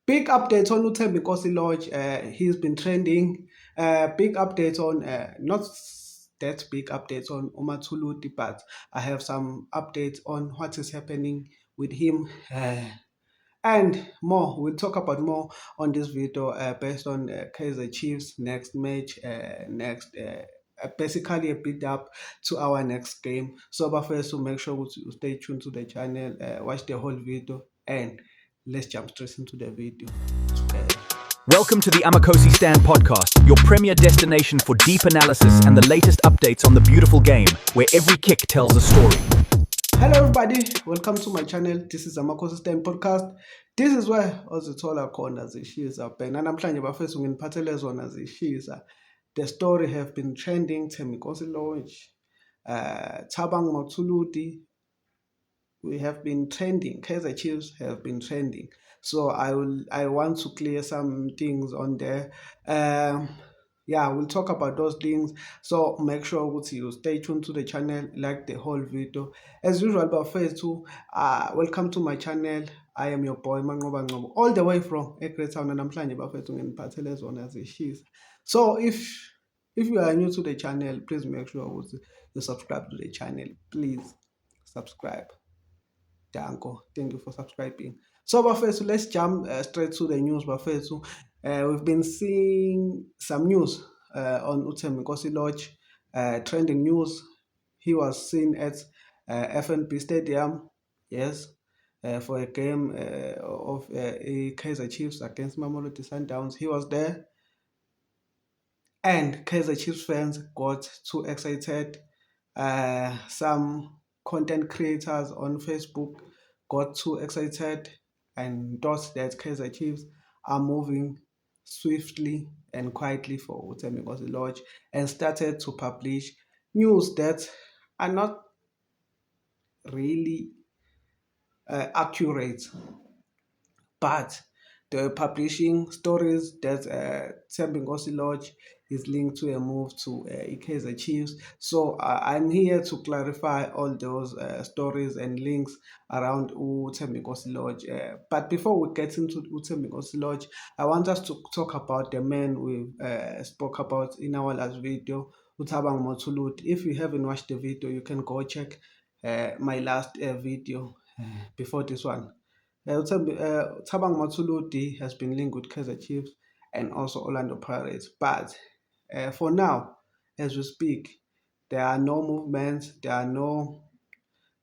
Big updates on Uthembi Nkosi Lodge. He's been trending. Big updates on not that big updates on Umathuluti, but I have some updates on what is happening with him. And more. We'll talk about more on this video based on Kaizer Chiefs next match, basically a build up to our next game. So, but first, to make sure you stay tuned to the channel, watch the whole video, and let's jump straight into the video. Welcome to the Amakosi Stand podcast, your premier destination for deep analysis and the latest updates on the beautiful game, where every kick tells a story. Hello everybody, welcome to my channel. This is Amakosi Stand podcast. This is where ozithola khona zishisa bhena namhlanje bafethu nginiphathele zona zishisa. The story have been trending. Thembi Nkosi Lodge, Thabang Mathuluti, we have been trending. Kaizer Chiefs have been trending. So I want to clear some things on there. Yeah, we'll talk about those things. So make sure you stay tuned to the channel, like the whole video. As usual, but first too, welcome to my channel. I am your boy Mangoba Ngobo, all the way from Ekre Town, and I'm trying bafethu nginiphathele zona zishisa. So if you are new to the channel, please make sure you subscribe to the channel. Please subscribe. Danko, thank you for subscribing. So, Bafesu, let's jump straight to the news. Bafesu, we've been seeing some news on Uthembi Nkosi Lodge, trending news. He was seen at FNB Stadium, yes, for a game of Kaizer Chiefs against Mamelodi Sundowns. He was there, and Kaizer Chiefs fans got too excited. Some content creators on Facebook got too excited and thought that Kaizer Chiefs are moving swiftly and quietly for Uthembi Nkosi Lodge and started to publish news that are not really accurate, but they're publishing stories that Thembi Nkosi Lodge is linked to a move to Kaizer Chiefs. So I'm here to clarify all those stories and links around Thembi Nkosi Lodge. But before we get into Thembi Nkosi Lodge, I want us to talk about the man we spoke about in our last video, Thabang Mathuluti. If you haven't watched the video, you can go check my last video before this one. Thabang Mathuluti has been linked with Kaizer Chiefs and also Orlando Pirates. But for now, as we speak, there are no movements, there are no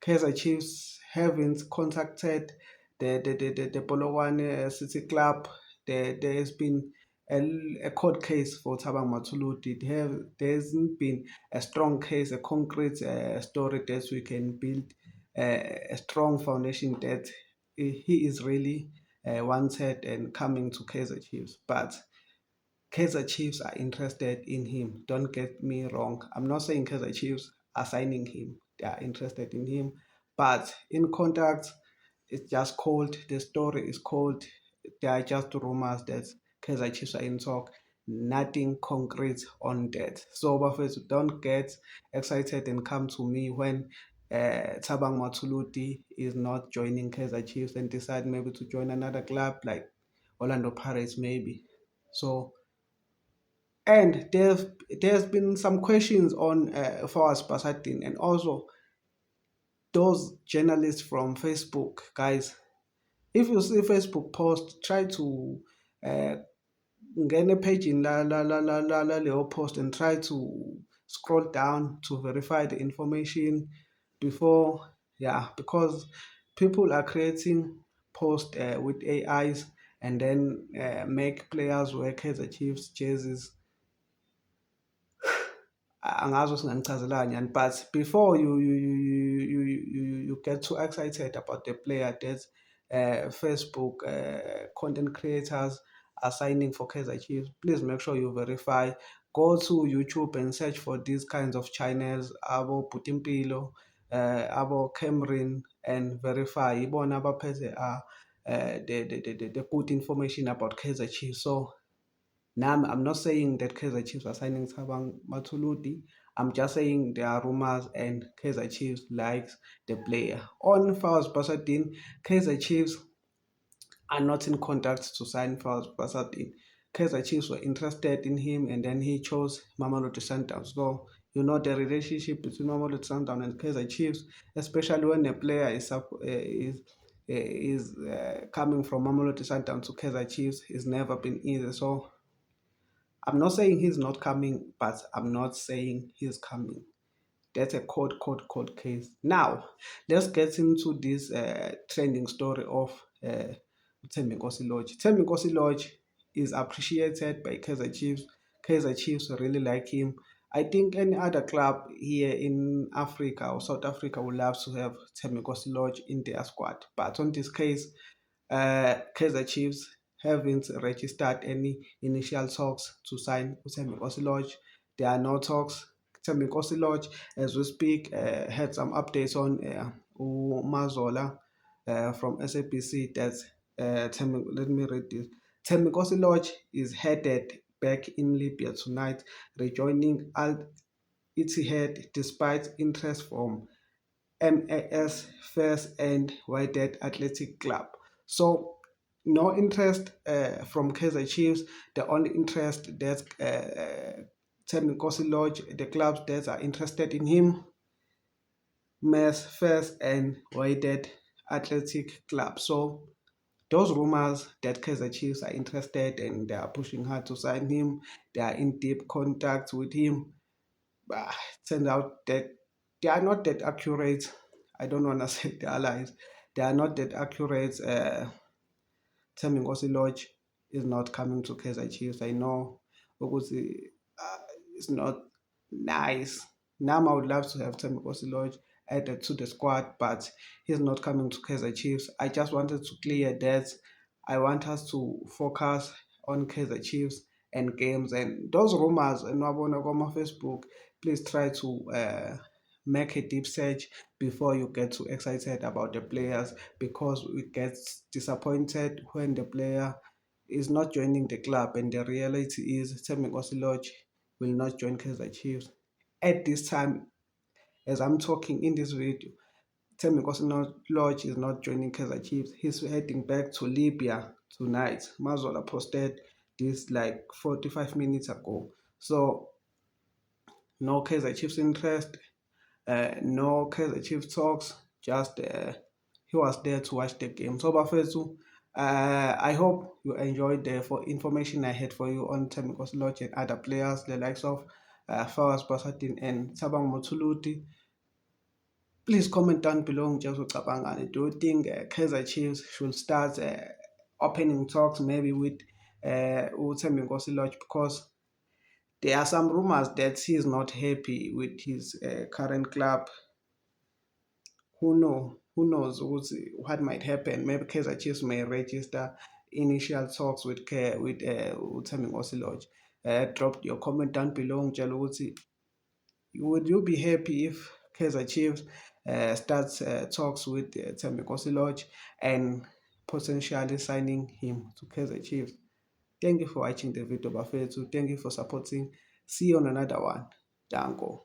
Kaizer Chiefs haven't contacted the Polokwane City Club. There has been a court case for Thabang Mathuluti. There hasn't been a strong case, a concrete story that we can build a strong foundation that he is really wanted and coming to Kaizer Chiefs. But Kaizer Chiefs are interested in him. Don't get me wrong. I'm not saying Kaizer Chiefs are signing him. They are interested in him. But in contact, it's just cold. The story is cold. There are just rumors that Kaizer Chiefs are in talk. Nothing concrete on that. So, Buffett, don't get excited and come to me when Thabang Mathuluti is not joining Kaizer Chiefs and decide maybe to join another club like Orlando Pirates, maybe. So, and there's been some questions on Fawaz Basadin and also those journalists from Facebook, guys. If you see Facebook post, try to get a page in la post and try to scroll down to verify the information before, yeah, because people are creating posts with AIs and then make players wear Kaizer Chiefs jerseys. Angazi singanichazela kanjani, but before you get too excited about the player that Facebook content creators are signing for Kaizer Chiefs, please make sure you verify. Go to YouTube and search for these kinds of channels, abo Putimpilo, abo Cameron, and verify. Ibona abaphethe the good information about Kaizer Chiefs. So now, I'm not saying that Kaizer Chiefs are signing Thabang Mathuluti. I'm just saying there are rumors and Kaizer Chiefs likes the player. On Fawaz Basadin, Kaizer Chiefs are not in contact to sign Fawaz Basadin. Kaizer Chiefs were interested in him, and then he chose Mamelodi Sundowns. So you know the relationship between Mamelodi Sundowns and Kaizer Chiefs, especially when a player is coming from Mamelodi Sundowns to Kaizer Chiefs, it's never been easy. So I'm not saying he's not coming, but I'm not saying he's coming. That's a cold case. Now, let's get into this trending story of Thembi Nkosi-Lorch. Thembi Nkosi-Lorch is appreciated by Kaizer Chiefs. Kaizer Chiefs really like him. I think any other club here in Africa or South Africa would love to have Thembi Nkosi-Lorch in their squad. But on this case, Kaizer Chiefs haven't registered any initial talks to sign Thembi Nkosi-Lorch. There are no talks. Thembi Nkosi-Lorch, as we speak, had some updates on Mazola from SABC. That's let me read this. Thembi Nkosi-Lorch is headed back in Libya tonight, rejoining Al Ittihad despite interest from MAS First and Wydad Athletic Club. So no interest from Kaizer Chiefs. The only interest that Thembi Nkosi-Lorch, the clubs that are interested in him, MAS First and Wydad Athletic Club. So those rumors that Kaizer Chiefs are interested and they are pushing hard to sign him, they are in deep contact with him. But it turns out that they are not that accurate. I don't want to say they are lies. They are not that accurate. Thembi Nkosi-Lorch is not coming to Kaizer Chiefs. I know because it's not nice. Now I would love to have Thembi Nkosi-Lorch added to the squad, but he's not coming to Kaizer Chiefs. I just wanted to clear that. I want us to focus on Kaizer Chiefs and games, and those rumors and on Facebook. Please try to make a deep search before you get too excited about the players, because we get disappointed when the player is not joining the club and the reality is Thembi Nkosi-Lorch will not join Kaizer Chiefs. At this time, as I'm talking in this video, Thembi Nkosi-Lorch is not joining Kaizer Chiefs. He's heading back to Libya tonight. Mazola posted this like 45 minutes ago. So no Kaizer Chiefs interest, no Kaizer Chiefs talks, just he was there to watch the game. So Bafethu, I hope you enjoyed the information I had for you on Thembi Nkosi-Lorch and other players, the likes of Fawaz Basadin and Thabang Mothuluti. Please comment down below. Do you think Kaizer Chiefs should start opening talks maybe with Thembi Nkosi-Lorch, because there are some rumors that he is not happy with his current club. Who know? Who knows what might happen? Maybe Kaizer Chiefs may register initial talks with Thembi Nkosi-Lorch. Drop your comment down below. Would you be happy if Kaizer Chiefs starts talks with Thembi Nkosi-Lorch and potentially signing him to Kaizer Chiefs? Thank you for watching the video, Bafethu. Thank you for supporting. See you on another one. Dango.